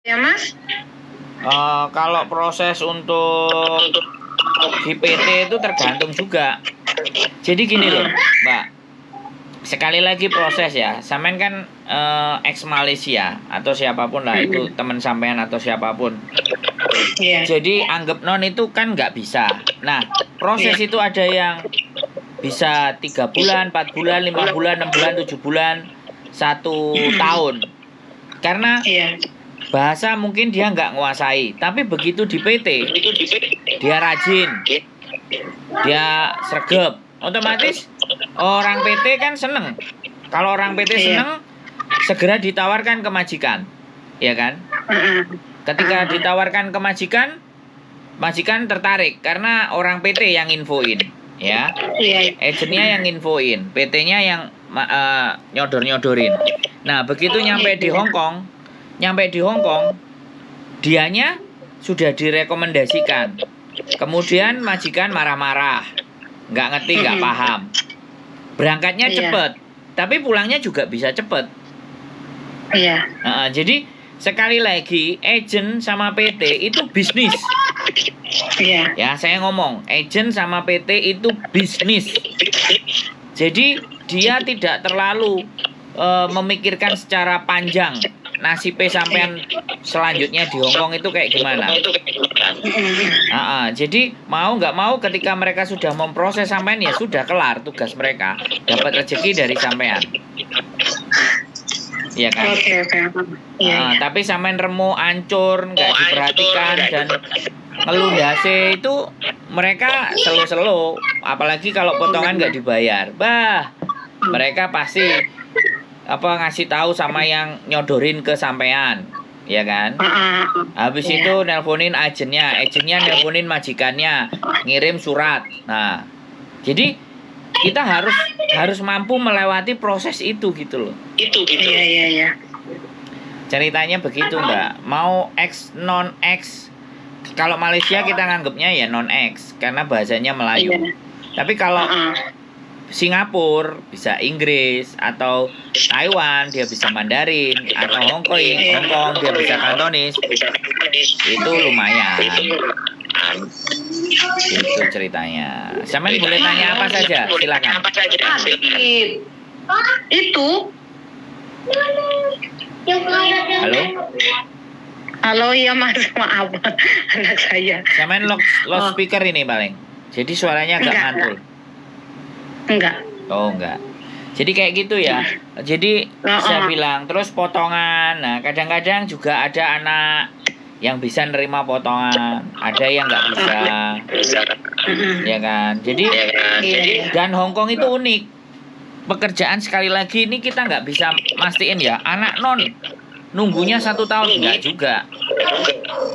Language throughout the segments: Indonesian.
Ya Mas? Kalau proses untuk di PT itu tergantung juga. Jadi gini loh, Mbak. Sekali lagi proses ya. Sampean kan ex Malaysia atau siapapun lah itu teman sampean atau siapapun. Iya. Jadi anggap non itu kan nggak bisa. Nah, proses itu ada yang bisa 3 bulan, 4 bulan, 5 bulan, 6 bulan, 7 bulan, 1 tahun. Karena Iya. bahasa mungkin dia nggak nguasai, tapi begitu di PT dia rajin, dia sregep, otomatis orang PT kan seneng. Kalau orang PT seneng, segera ditawarkan ke majikan, ya kan? Ketika ditawarkan ke majikan, majikan tertarik karena orang PT yang infoin, ya. Agennya yang infoin, PT-nya yang nyodor-nyodorin. Nah, begitu nyampe di Hong Kong, dianya sudah direkomendasikan. Kemudian majikan marah-marah, nggak ngerti, nggak paham. Berangkatnya cepet, tapi pulangnya juga bisa cepet. Iya. Jadi sekali lagi, agent sama PT itu bisnis. Iya. Ya, saya ngomong, agent sama PT itu bisnis. Jadi dia tidak terlalu memikirkan secara panjang nasib sampean selanjutnya di Hong Kong itu kayak gimana. Jadi mau nggak mau ketika mereka sudah memproses sampean, ya sudah kelar tugas mereka, dapat rezeki dari sampean. Iya kan? Oke. Tapi sampean remo ancur, nggak diperhatikan dan ngelundase itu mereka selo-selo, apalagi kalau potongan nggak dibayar. Mereka pasti ngasih tahu sama yang nyodorin ke sampean, ya kan? Habis itu nelponin agennya nelponin majikannya, ngirim surat. Nah, jadi kita harus mampu melewati proses itu gitu loh. Iya. Ceritanya begitu, Mbak. Mau X non X, kalau Malaysia kita nganggapnya ya non X karena bahasanya Melayu. Tapi kalau Singapura bisa Inggris, atau Taiwan dia bisa Mandarin, atau Hong Kong dia bisa Kantonis, itu lumayan. Itu ceritanya. Sampean boleh tanya apa saja, silakan. Itu. Halo, ya Mas, maaf anak saya. Sampean lock speaker ini paling. Jadi suaranya agak mantul. Enggak. Oh, enggak. Jadi kayak gitu ya. Jadi saya bilang terus potongan. Nah, kadang-kadang juga ada anak yang bisa nerima potongan, ada yang nggak bisa. Ya kan? Jadi dan Hong Kong itu unik. Pekerjaan sekali lagi ini kita nggak bisa mastiin ya. Anak non nunggunya 1 tahun enggak juga.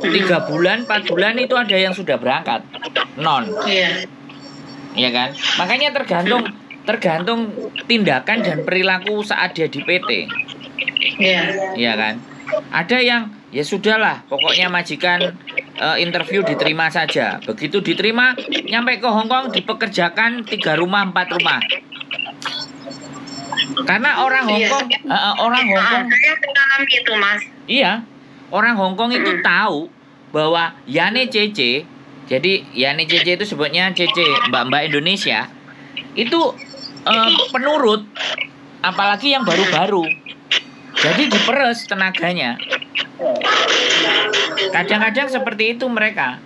3 bulan, 4 bulan itu ada yang sudah berangkat non. Iya kan? Makanya tergantung tindakan dan perilaku saat dia di PT. Iya kan? Ada yang ya sudahlah, pokoknya majikan interview diterima saja. Begitu diterima, nyampe ke Hong Kong dipekerjakan 3 rumah, 4 rumah. Karena orang Hong Kong, saya mengalami itu, Mas. Iya, orang Hong Kong itu tahu bahwa Yane Cece. Jadi Yane Cece itu sebutnya Cece, mbak-mbak Indonesia itu penurut, apalagi yang baru-baru. Jadi diperes tenaganya. Kadang-kadang seperti itu mereka,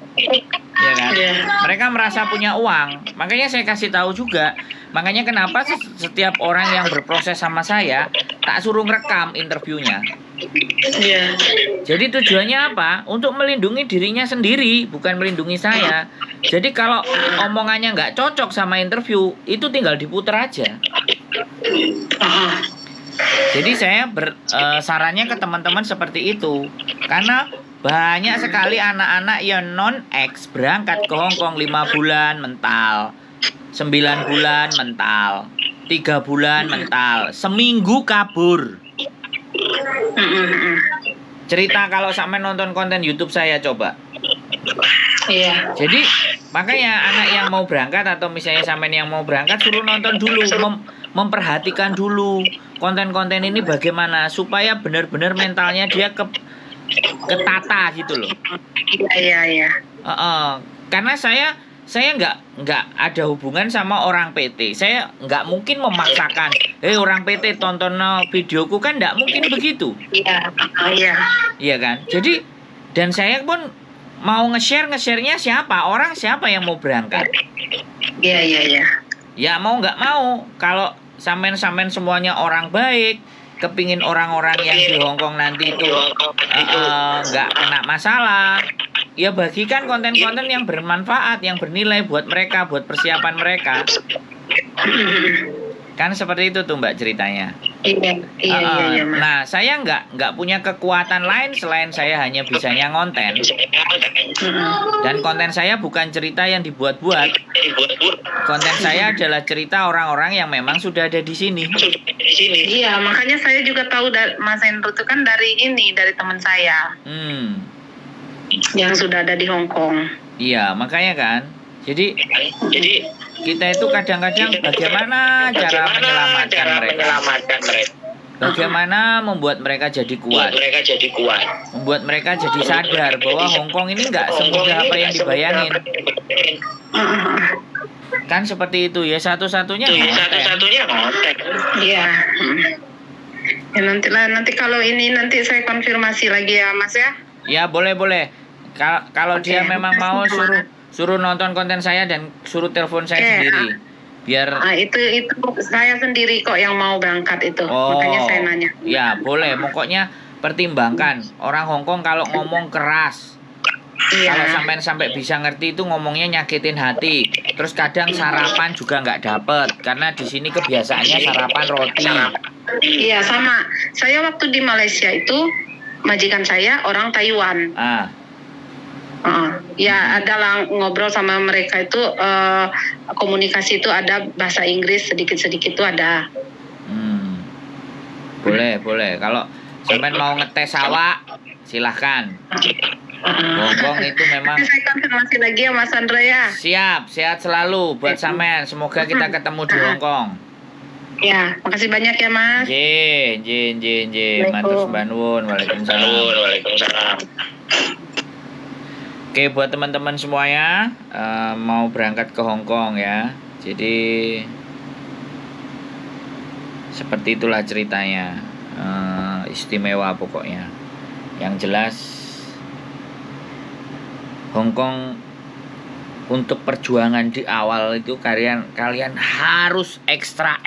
ya kan? Mereka merasa punya uang. Makanya saya kasih tahu juga. Makanya kenapa setiap orang yang berproses sama saya tak suruh ngerekam interviewnya. Jadi tujuannya apa? Untuk melindungi dirinya sendiri, bukan melindungi saya. Jadi kalau omongannya nggak cocok sama interview, itu tinggal diputer aja. Jadi saya sarannya ke teman-teman seperti itu. Karena banyak sekali anak-anak yang non-X berangkat ke Hong Kong 5 bulan mental, 9 bulan mental, 3 bulan mental, seminggu kabur. Cerita kalau sampai nonton konten YouTube saya coba. Jadi makanya anak yang mau berangkat atau misalnya sampean yang mau berangkat suruh nonton dulu, memperhatikan dulu konten-konten ini bagaimana supaya benar-benar mentalnya dia ketata gitu loh. Iya. Karena saya nggak ada hubungan sama orang PT. Saya nggak mungkin memaksakan, orang PT tonton videoku, kan nggak mungkin begitu. Iya. Iya kan? Jadi, dan saya pun mau nge-share-nya siapa? Orang siapa yang mau berangkat? Iya. Ya mau nggak mau, kalau sampean semuanya orang baik, kepingin orang-orang yang di Hongkong nanti itu nggak kena masalah, ya bagikan konten-konten yang bermanfaat, yang bernilai buat mereka, buat persiapan mereka. Kan seperti itu tuh Mbak ceritanya. Iya. Nah, saya nggak punya kekuatan lain selain saya hanya bisanya ngonten. Dan konten saya bukan cerita yang dibuat-buat. Konten saya adalah cerita orang-orang yang memang sudah ada di sini. Iya, makanya saya juga tahu Mas Hendro itu kan dari teman saya. Yang sudah ada di Hong Kong. Iya, makanya kan. Jadi kita itu kadang-kadang bagaimana cara menyelamatkan mereka. Bagaimana membuat mereka jadi kuat. Membuat mereka jadi sadar bahwa Hong Kong ini nggak semudah apa yang dibayangin. Kan seperti itu ya, satu-satunya konten. Iya. Ya, nanti kalau ini nanti saya konfirmasi lagi ya Mas ya. Ya boleh. Kalau dia memang mau suruh nonton konten saya dan suruh telepon saya sendiri. Biar itu saya sendiri kok yang mau berangkat itu. Makanya saya nanya. Ya, boleh. Pokoknya pertimbangkan. Orang Hong Kong kalau ngomong keras. Iya. Kalau sampai bisa ngerti itu ngomongnya nyakitin hati. Terus kadang sarapan juga nggak dapet karena di sini kebiasaannya sarapan roti. Iya, sama. Saya waktu di Malaysia itu majikan saya orang Taiwan. Ya adalah ngobrol sama mereka itu komunikasi itu ada bahasa Inggris sedikit-sedikit itu ada. Boleh. Kalau sampean mau ngetes awak, silahkan. Hongkong itu memang. Saya konfirmasi lagi ya Mas Andra ya. Siap, sehat selalu buat sampean. Semoga kita ketemu di Hongkong. Ya, makasih banyak ya Mas. J. Matur sembah nuwun. Waalaikumsalam. Oke, buat teman-teman semuanya mau berangkat ke Hong Kong ya. Jadi seperti itulah ceritanya. Istimewa pokoknya. Yang jelas Hong Kong untuk perjuangan di awal itu kalian harus ekstra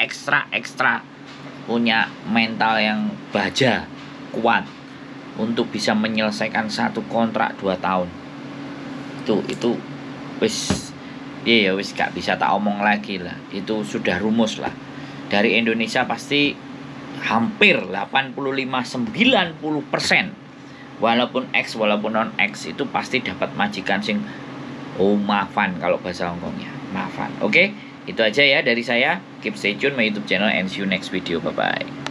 punya mental yang baja, kuat untuk bisa menyelesaikan satu kontrak 2 tahun. Itu wis gak bisa tak omong lagi lah. Itu sudah rumus lah. Dari Indonesia pasti hampir 85-90%. Walaupun X walaupun non X itu pasti dapat majikan sing maafan kalau bahasa Hongkongnya. Maafan. Oke, itu aja ya dari saya. Keep stay tune my YouTube channel and see you next video. Bye bye.